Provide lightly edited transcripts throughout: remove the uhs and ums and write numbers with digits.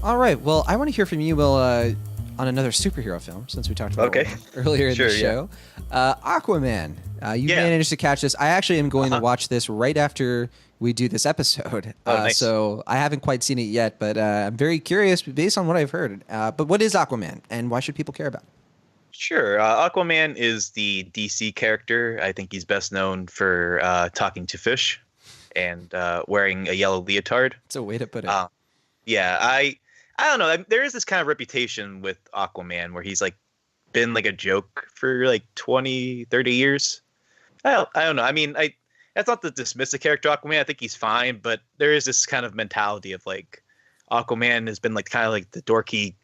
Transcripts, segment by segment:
All right. Well, I want to hear from you, Will, on another superhero film, since we talked about Okay. one earlier in Sure, the show. Aquaman. You Yeah. managed to catch this. I actually am going to Uh-huh. watch this right after we do this episode. Oh, nice. So I haven't quite seen it yet, but I'm very curious based on what I've heard. But what is Aquaman, and why should people care about it? Sure. Aquaman is the DC character. I think he's best known for talking to fish and wearing a yellow leotard. It's a way to put it. Yeah, I don't know. There is this kind of reputation with Aquaman where he's like been like a joke for like 20, 30 years. I don't know. I mean, that's not to dismiss the character Aquaman. I think he's fine, but there is this kind of mentality of like Aquaman has been like kind of like the dorky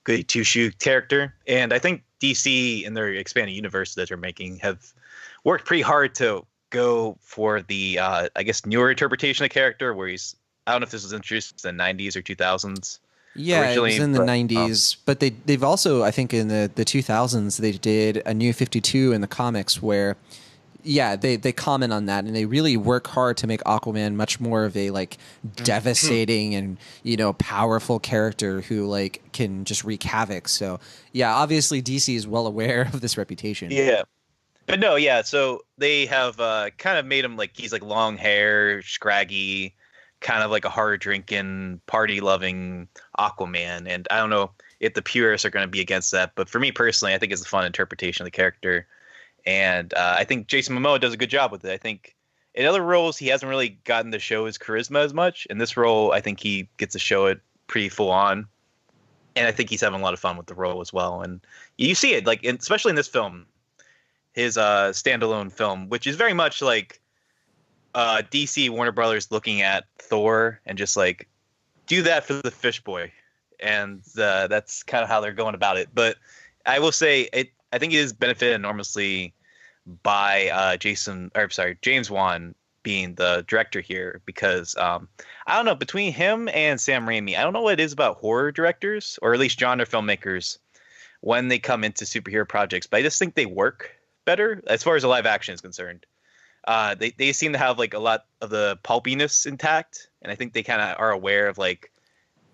goody two shoe character, and I think DC and their expanded universe that they're making have worked pretty hard to go for the I guess newer interpretation of the character where he's I don't know if this was introduced in the 90s or 2000s. Yeah, it Originally, was in the but, 90s, but they've also, I think in the 2000s, they did a New 52 in the comics where, yeah, they comment on that, and they really work hard to make Aquaman much more of a like devastating and powerful character who like can just wreak havoc. So yeah, obviously DC is well aware of this reputation. Yeah. But no, yeah. So they have kind of made him like he's like long hair, scraggy, kind of like a hard drinking, party loving Aquaman. And I don't know if the purists are going to be against that, but for me personally, I think it's a fun interpretation of the character. And I think Jason Momoa does a good job with it. I think in other roles, he hasn't really gotten to show his charisma as much. In this role, I think he gets to show it pretty full on. And I think he's having a lot of fun with the role as well. And you see it, like, especially in this film, his standalone film, which is very much like DC Warner Brothers looking at Thor and just like, do that for the fish boy. And that's kind of how they're going about it. But I will say, I think it is benefited enormously by James Wan being the director here, because I don't know, between him and Sam Raimi, I don't know what it is about horror directors, or at least genre filmmakers, when they come into superhero projects, but I just think they work better as far as the live action is concerned. They seem to have like a lot of the pulpiness intact, and I think they kind of are aware of like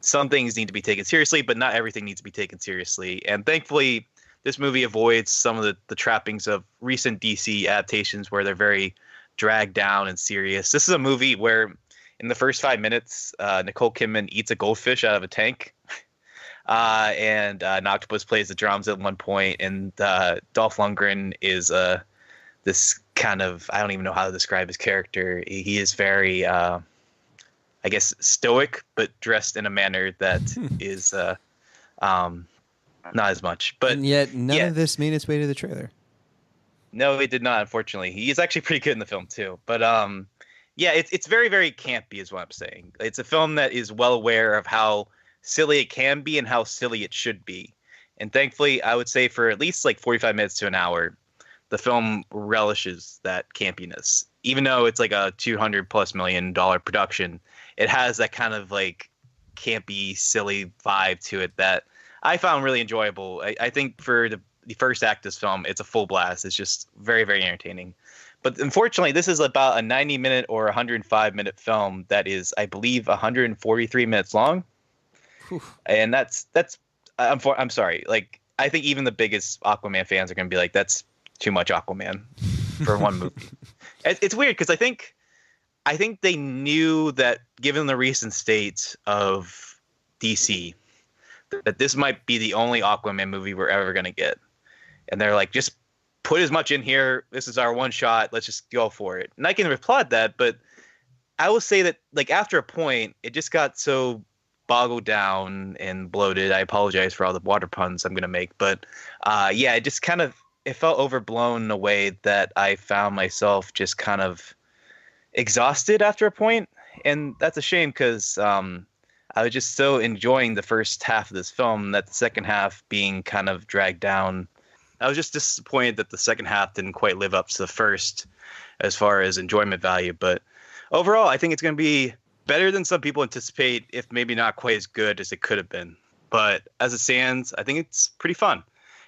some things need to be taken seriously, but not everything needs to be taken seriously. And thankfully, this movie avoids some of the trappings of recent DC adaptations where they're very dragged down and serious. This is a movie where in the first 5 minutes, Nicole Kidman eats a goldfish out of a tank. And an octopus plays the drums at one point, and Dolph Lundgren is this kind of, I don't even know how to describe his character. He is very, I guess, stoic, but dressed in a manner that is not as much. But and yet none of this made its way to the trailer. No, it did not, unfortunately. He is actually pretty good in the film too. But yeah, it's very, very campy is what I'm saying. It's a film that is well aware of how silly it can be and how silly it should be. And thankfully, I would say for at least like 45 minutes to an hour, the film relishes that campiness. Even though it's like a $200+ million production, it has that kind of like campy, silly vibe to it that I found really enjoyable. I think for the first act of this film, it's a full blast. It's just very, very entertaining. But unfortunately, this is about a 90-minute or 105-minute film that is, I believe, 143 minutes long. Whew. And I'm sorry. Like, I think even the biggest Aquaman fans are going to be like, that's too much Aquaman for one movie. It's weird because I think they knew that given the recent state of DC, that this might be the only Aquaman movie we're ever going to get. And they're like, just put as much in here. This is our one shot. Let's just go for it. And I can applaud that. But I will say that like after a point, it just got so boggled down and bloated. I apologize for all the water puns I'm going to make. But yeah, it just kind of, it felt overblown in a way that I found myself just kind of exhausted after a point. And that's a shame because I was just so enjoying the first half of this film that the second half being kind of dragged down. I was just disappointed that the second half didn't quite live up to the first as far as enjoyment value. But overall, I think it's going to be better than some people anticipate, if maybe not quite as good as it could have been. But as it stands, I think it's pretty fun.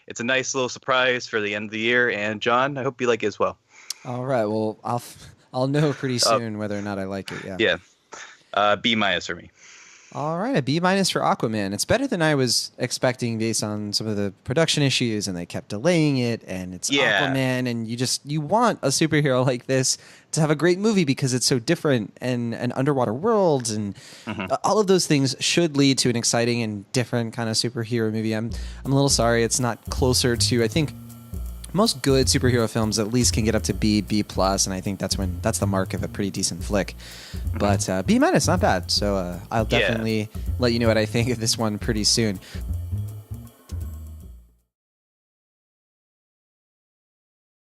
It's a nice little surprise for the end of the year. And John, I hope you like it as well. All right. Well, I'll know pretty soon whether or not I like it. Yeah. Yeah. B- for me. All right, a B minus for Aquaman. It's better than I was expecting based on some of the production issues, and they kept delaying it. And it's Yeah. Aquaman, and you want a superhero like this to have a great movie because it's so different and an underwater world, and all of those things should lead to an exciting and different kind of superhero movie. I'm a little sorry it's not closer to, I think, most good superhero films at least can get up to B plus, and I think that's the mark of a pretty decent flick. But B minus, not bad. So I'll definitely let you know what I think of this one pretty soon.